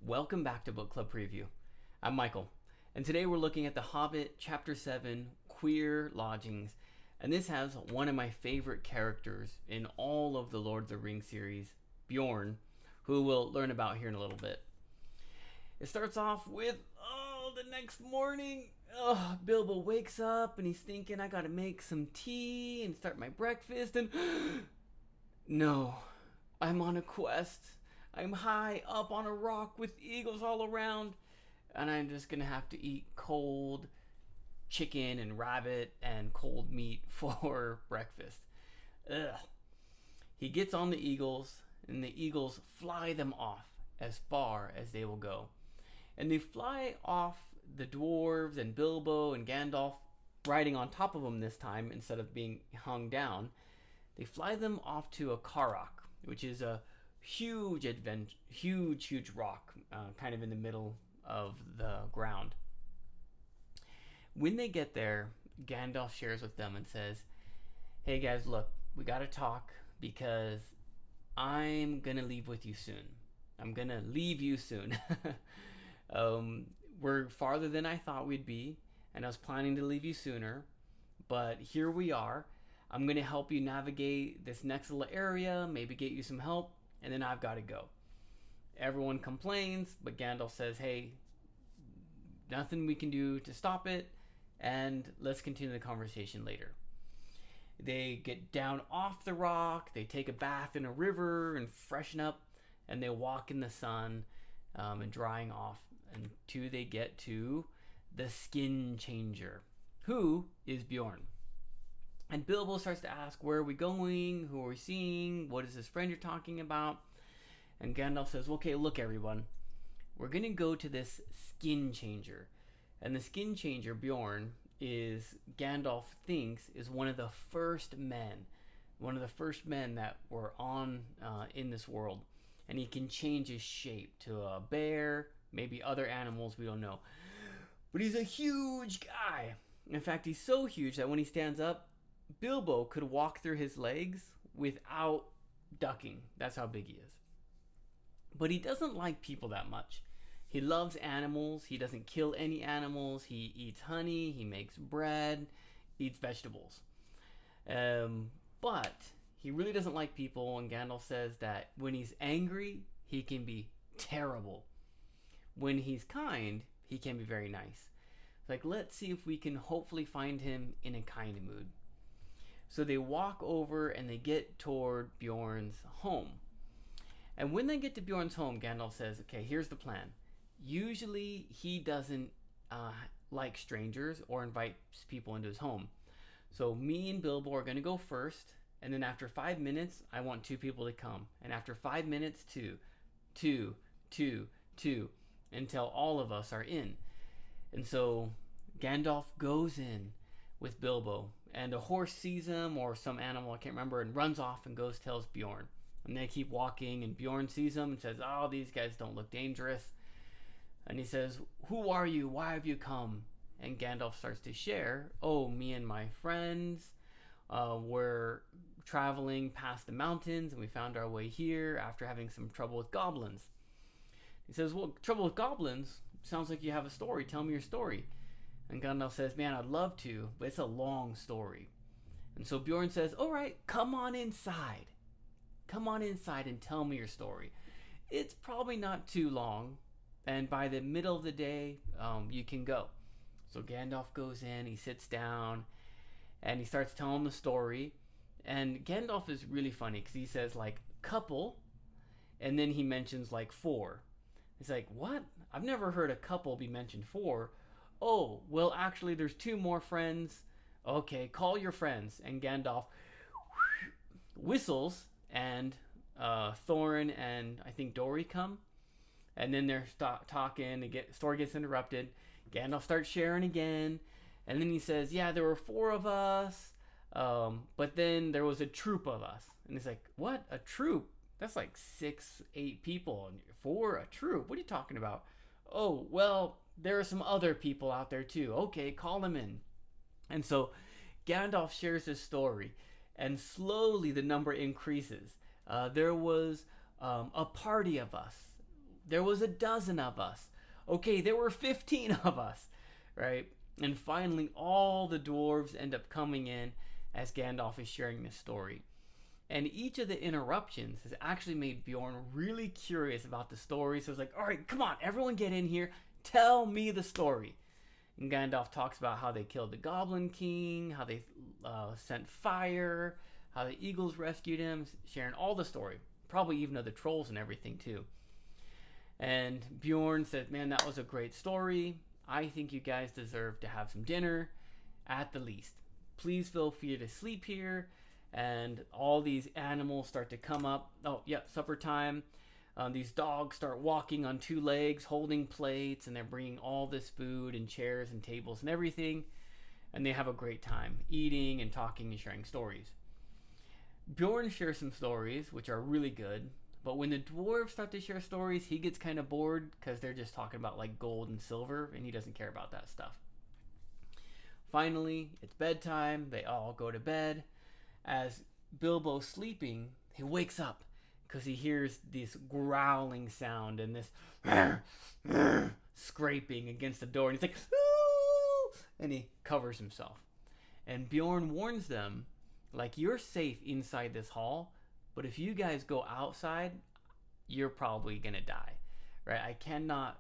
Welcome back to Book Club Preview. I'm Michael, and today we're looking at The Hobbit, Chapter 7, Queer Lodgings, and this has one of my favorite characters in all of the Lord of the Rings series, Bjorn, who we'll learn about here in a little bit. It starts off with, the next morning, Bilbo wakes up and he's thinking, I gotta make some tea and start my breakfast, and no, I'm on a quest. I'm high up on a rock with eagles all around, and I'm just gonna have to eat cold chicken and rabbit and cold meat for breakfast. Ugh. He gets on the eagles, and the eagles fly them off as far as they will go. And they fly off the dwarves and Bilbo and Gandalf riding on top of them this time instead of being hung down. They fly them off to a Karok, which is a huge rock, kind of in the middle of the ground. When they get there, Gandalf shares with them and says, hey guys, look, we gotta talk because I'm gonna leave with you soon. I'm gonna leave you soon. We're farther than I thought we'd be, and I was planning to leave you sooner, but here we are. I'm gonna help you navigate this next little area, maybe get you some help, and then I've got to go. Everyone complains, but Gandalf says, hey, nothing we can do to stop it, and let's continue the conversation later. They get down off the rock, they take a bath in a river and freshen up, and they walk in the sun and drying off until they get to the Skin Changer, who is Bjorn. And Bilbo starts to ask, where are we going? Who are we seeing? What is this friend you're talking about? And Gandalf says, okay, look everyone, we're going to go to this Skin Changer. And the Skin Changer, Bjorn, is, Gandalf thinks, is one of the first men that were on in this world. And he can change his shape to a bear, maybe other animals, we don't know. But he's a huge guy. In fact, he's so huge that when he stands up, Bilbo could walk through his legs without ducking. That's how big he is. But he doesn't like people that much. He loves animals. He doesn't kill any animals. He eats honey. He makes bread. Eats vegetables. But he really doesn't like people. And Gandalf says that when he's angry, he can be terrible. When he's kind, he can be very nice. Like, let's see if we can hopefully find him in a kind mood. So they walk over and they get toward Bjorn's home. And when they get to Bjorn's home, Gandalf says, okay, here's the plan. Usually he doesn't like strangers or invites people into his home. So me and Bilbo are going to go first. And then after 5 minutes, I want 2 people to come. And after 5 minutes, 2, until all of us are in. And so Gandalf goes in with Bilbo. And a horse sees him, or some animal, I can't remember, and runs off and goes tells Bjorn. And they keep walking, and Bjorn sees him and says, oh, these guys don't look dangerous. And he says, who are you? Why have you come? And Gandalf starts to share, oh, me and my friends were traveling past the mountains, and we found our way here after having some trouble with goblins. He says, well, trouble with goblins? Sounds like you have a story. Tell me your story. And Gandalf says, man, I'd love to, but it's a long story. And so Bjorn says, all right, come on inside. Come on inside and tell me your story. It's probably not too long, and by the middle of the day, you can go. So Gandalf goes in, he sits down, and he starts telling the story. And Gandalf is really funny because he says, like, couple, and then he mentions, like, 4. It's like, what? I've never heard a couple be mentioned 4. Oh, well, actually, there's 2 more friends. Okay, call your friends. And Gandalf whistles, and Thorin and I think Dory come. And then they're talking. Story gets interrupted. Gandalf starts sharing again. And then he says, yeah, there were 4 of us. But then there was a troop of us. And he's like, what? A troop? That's like 6, 8 people. And 4? A troop? What are you talking about? Oh, well, there are some other people out there too. Okay, call them in. And so Gandalf shares his story, and slowly the number increases. There was a party of us There was a dozen of us. Okay, there were 15 of us, right? And finally, all the dwarves end up coming in as Gandalf is sharing this story. And each of the interruptions has actually made Bjorn really curious about the story. So it's like, all right, come on, everyone get in here. Tell me the story. And Gandalf talks about how they killed the Goblin King, how they sent fire, how the eagles rescued him, sharing all the story. Probably even of the trolls and everything too. And Bjorn said, man, that was a great story. I think you guys deserve to have some dinner at the least. Please feel free to sleep here. And all these animals start to come up. Oh, yeah, supper time. These dogs start walking on two legs, holding plates, and they're bringing all this food and chairs and tables and everything. And they have a great time eating and talking and sharing stories. Bjorn shares some stories, which are really good. But when the dwarves start to share stories, he gets kind of bored because they're just talking about like gold and silver, and he doesn't care about that stuff. Finally, it's bedtime. They all go to bed. As Bilbo's sleeping, he wakes up because he hears this growling sound and this scraping against the door. And he's like, ooh! And he covers himself. And Bjorn warns them, like, you're safe inside this hall, but if you guys go outside, you're probably going to die, right? I cannot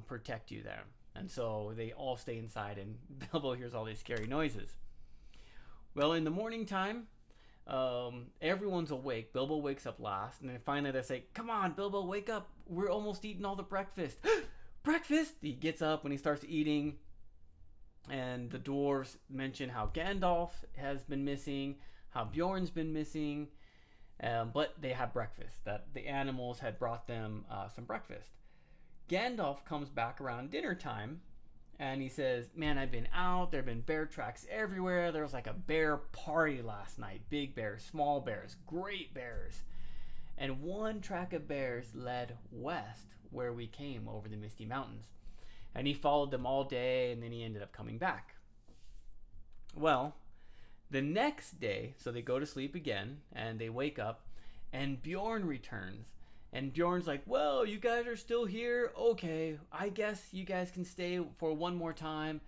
protect you there. And so they all stay inside, and Bilbo hears all these scary noises. Well, in the morning time, everyone's awake. Bilbo wakes up last, and then finally they say, come on, Bilbo, wake up. We're almost eating all the breakfast. Breakfast? He gets up and he starts eating, and the dwarves mention how Gandalf has been missing, how Bjorn's been missing, but they have breakfast, that the animals had brought them some breakfast. Gandalf comes back around dinner time, and he says, man, I've been out. There have been bear tracks everywhere. There was like a bear party last night. Big bears, small bears, great bears. And one track of bears led west where we came over the Misty Mountains. And he followed them all day, and then he ended up coming back. Well, the next day, so they go to sleep again, and they wake up, and Bjorn returns. And Bjorn's like, well, you guys are still here? Okay, I guess you guys can stay for one more time.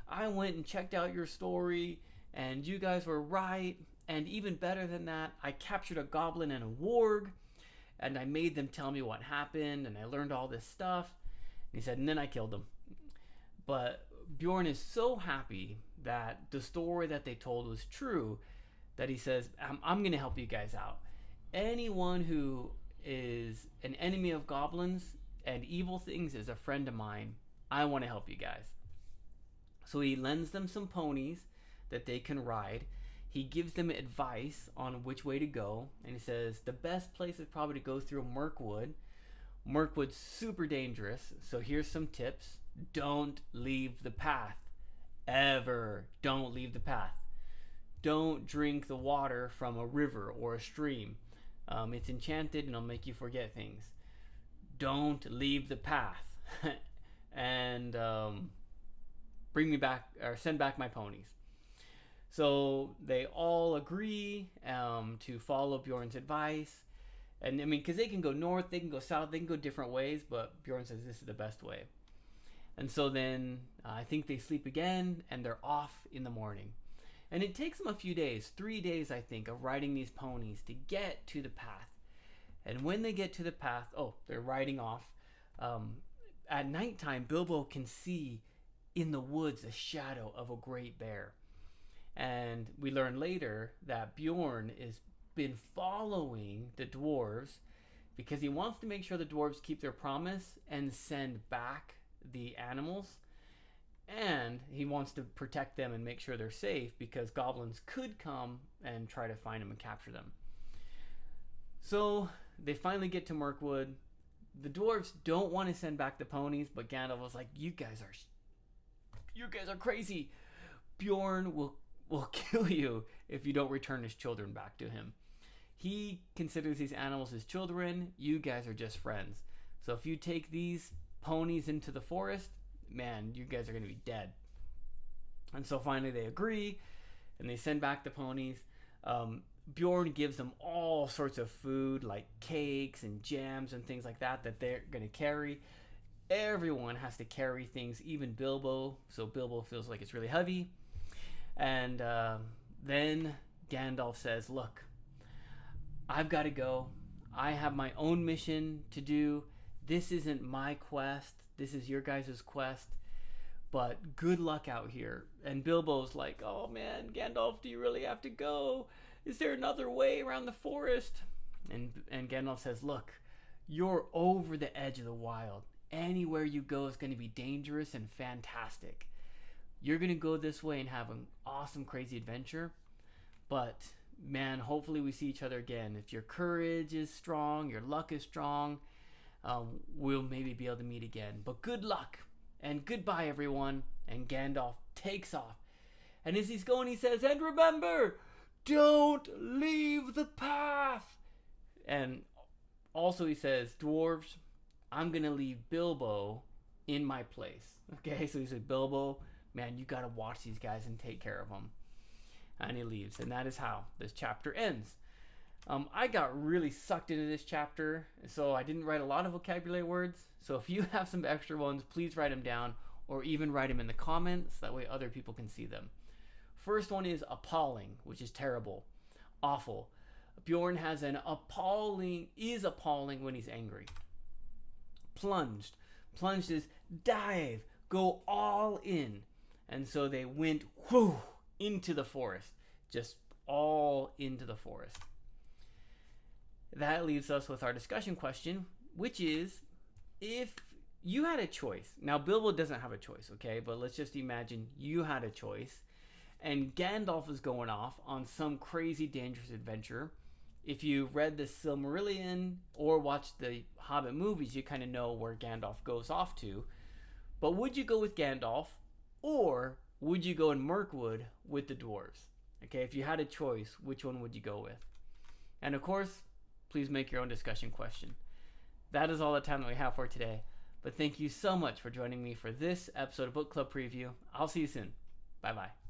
I went and checked out your story, and you guys were right. And even better than that, I captured a goblin and a warg, and I made them tell me what happened, and I learned all this stuff. And he said, and then I killed them. But Bjorn is so happy that the story that they told was true that he says, I'm going to help you guys out. Anyone who is an enemy of goblins and evil things is a friend of mine. I want to help you guys. So he lends them some ponies that they can ride. He gives them advice on which way to go, and he says the best place is probably to go through Mirkwood. Mirkwood's super dangerous, so here's some tips. Don't leave the path. Ever. Don't leave the path. Don't drink the water from a river or a stream. It's enchanted and it'll make you forget things. Don't leave the path. And bring me back, or send back my ponies. So they all agree to follow Bjorn's advice. And I mean, because they can go north, they can go south, they can go different ways, but Bjorn says this is the best way. And so then I think they sleep again, and they're off in the morning. And it takes them a few days, 3 days, I think, of riding these ponies to get to the path. And when they get to the path, they're riding off. At nighttime, Bilbo can see in the woods a shadow of a great bear. And we learn later that Bjorn has been following the dwarves because he wants to make sure the dwarves keep their promise and send back the animals. And he wants to protect them and make sure they're safe because goblins could come and try to find them and capture them. So they finally get to Mirkwood. The dwarves don't want to send back the ponies, but Gandalf was like, you guys are crazy. Bjorn will kill you if you don't return his children back to him. He considers these animals his children. You guys are just friends. So if you take these ponies into the forest, man, you guys are going to be dead. And so finally they agree, and they send back the ponies. Bjorn gives them all sorts of food, like cakes and jams and things like that they're going to carry. Everyone has to carry things, even Bilbo, so Bilbo feels like it's really heavy. And then Gandalf says, look, I've got to go. I have my own mission to do. This isn't my quest. This is your guys' quest. But good luck out here. And Bilbo's like, oh man, Gandalf, do you really have to go? Is there another way around the forest? And Gandalf says, look, you're over the edge of the wild. Anywhere you go is going to be dangerous and fantastic. You're going to go this way and have an awesome, crazy adventure. But man, hopefully we see each other again. If your courage is strong, your luck is strong, we'll maybe be able to meet again. But good luck and goodbye, everyone. And Gandalf takes off. And as he's going, he says, and remember, don't leave the path. And also he says, dwarves, I'm going to leave Bilbo in my place. Okay, so he said, Bilbo, man, you got to watch these guys and take care of them. And he leaves. And that is how this chapter ends. I got really sucked into this chapter, so I didn't write a lot of vocabulary words. So if you have some extra ones, please write them down or even write them in the comments. That way other people can see them. First one is appalling, which is terrible, awful. Bjorn has an appalling when he's angry. Plunged is dive, go all in. And so they went into the forest, just all into the forest. That leaves us with our discussion question, which is, if you had a choice. Now, Bilbo doesn't have a choice, okay? But let's just imagine you had a choice, and Gandalf is going off on some crazy, dangerous adventure. If you read the Silmarillion or watched the Hobbit movies, you kind of know where Gandalf goes off to. But would you go with Gandalf, or would you go in Mirkwood with the dwarves? Okay, if you had a choice, which one would you go with? And of course, please make your own discussion question. That is all the time that we have for today. But thank you so much for joining me for this episode of Book Club Preview. I'll see you soon. Bye-bye.